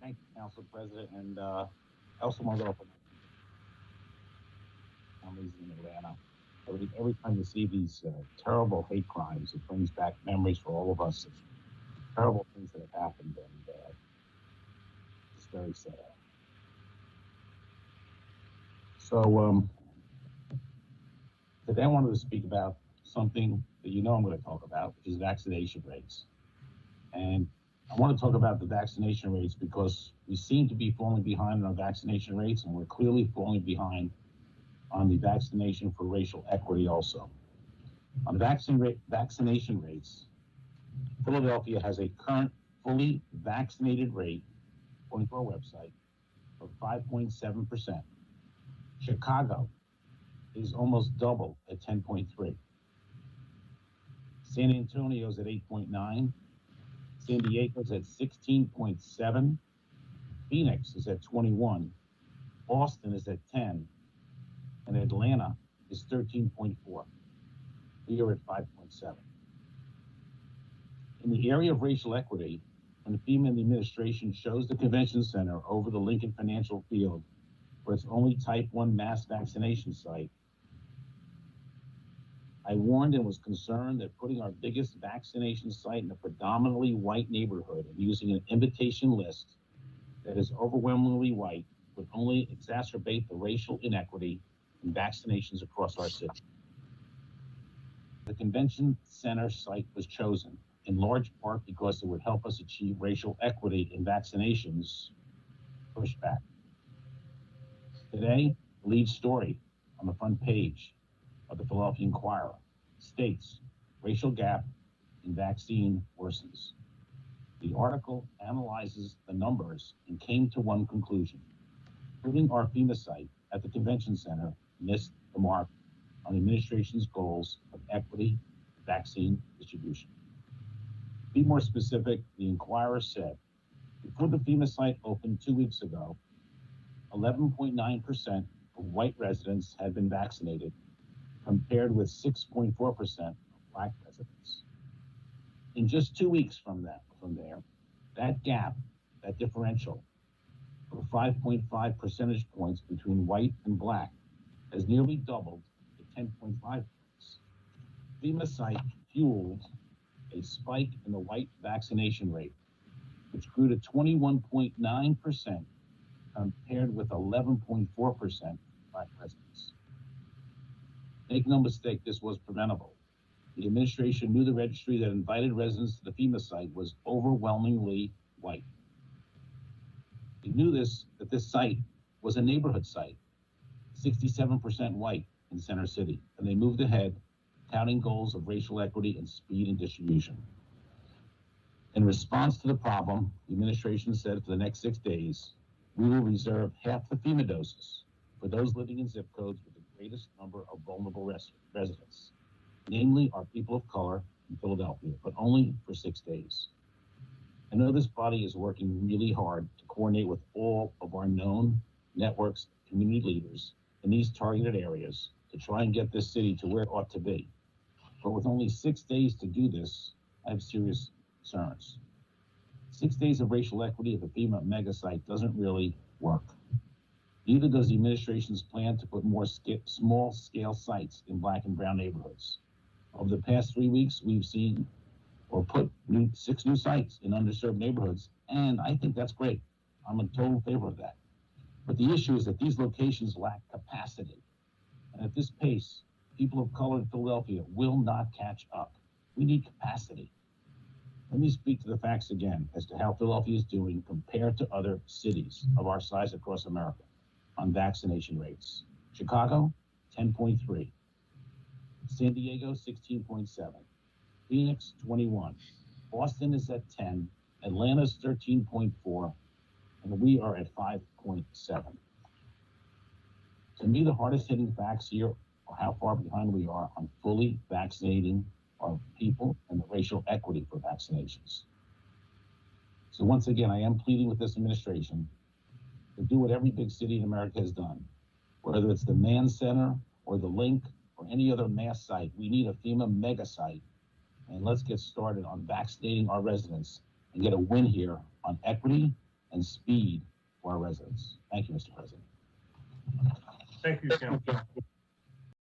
Thank you, Council President, and I also want to offer my families in Atlanta. Every time you see these terrible hate crimes, it brings back memories for all of us of terrible things that have happened, and it's very sad. So today I wanted to speak about something that you know I'm going to talk about, which is vaccination rates. And I want to talk about the vaccination rates because we seem to be falling behind on our vaccination rates, and we're clearly falling behind on the vaccination for racial equity also. On vaccination rates, Philadelphia has a current fully vaccinated rate, according to our website, of 5.7%. Chicago is almost double at 10.3. San Antonio's at 8.9. San Diego's at 16.7. Phoenix is at 21. Boston is at 10. And Atlanta is 13.4. We are at 5.7. In the area of racial equity, when the FEMA administration chose the convention center over the Lincoln Financial Field for its only type 1 mass vaccination site, I warned and was concerned that putting our biggest vaccination site in a predominantly white neighborhood and using an invitation list that is overwhelmingly white would only exacerbate the racial inequity in vaccinations across our city. The convention center site was chosen in large part because it would help us achieve racial equity in vaccinations. Pushback. Today, the lead story on the front page of the Philadelphia Inquirer states racial gap in vaccine worsens. The article analyzes the numbers and came to one conclusion. Putting our FEMA site at the convention center missed the mark on the administration's goals of equity vaccine distribution. To be more specific, the Inquirer said, before the FEMA site opened 2 weeks ago, 11.9% of white residents had been vaccinated, compared with 6.4% of black residents. In just 2 weeks from there, that gap, that differential of 5.5 percentage points between white and black has nearly doubled to 10.5 points. FEMA site fueled a spike in the white vaccination rate, which grew to 21.9% compared with 11.4% black residents. Make no mistake, this was preventable. The administration knew the registry that invited residents to the FEMA site was overwhelmingly white. They knew that this site was a neighborhood site, 67% white in Center City, and they moved ahead, touting goals of racial equity and speed and distribution. In response to the problem, the administration said for the next 6 days, we will reserve half the FEMA doses for those living in zip codes with the greatest number of vulnerable residents, namely our people of color in Philadelphia, but only for 6 days. I know this body is working really hard to coordinate with all of our known networks, community leaders in these targeted areas to try and get this city to where it ought to be. But with only 6 days to do this, I have serious concerns. 6 days of racial equity at the FEMA mega site doesn't really work. Neither does the administration's plan to put more small-scale sites in black and brown neighborhoods. Over the past 3 weeks, we've seen or put 6 new sites in underserved neighborhoods, and I think that's great. I'm in total favor of that. But the issue is that these locations lack capacity. And at this pace, people of color in Philadelphia will not catch up. We need capacity. Let me speak to the facts again as to how Philadelphia is doing compared to other cities of our size across America on vaccination rates. Chicago, 10.3. San Diego, 16.7. Phoenix, 21. Boston is at 10. Atlanta's 13.4. And we are at 5.7. To me, the hardest hitting facts here are how far behind we are on fully vaccinating our people and the racial equity for vaccinations. So once again, I am pleading with this administration to do what every big city in America has done, whether it's the Mann Center or the Link or any other mass site. We need a FEMA mega site, and let's get started on vaccinating our residents and get a win here on equity and speed for our residents. Thank you, Mr. President. Thank you, Councilman.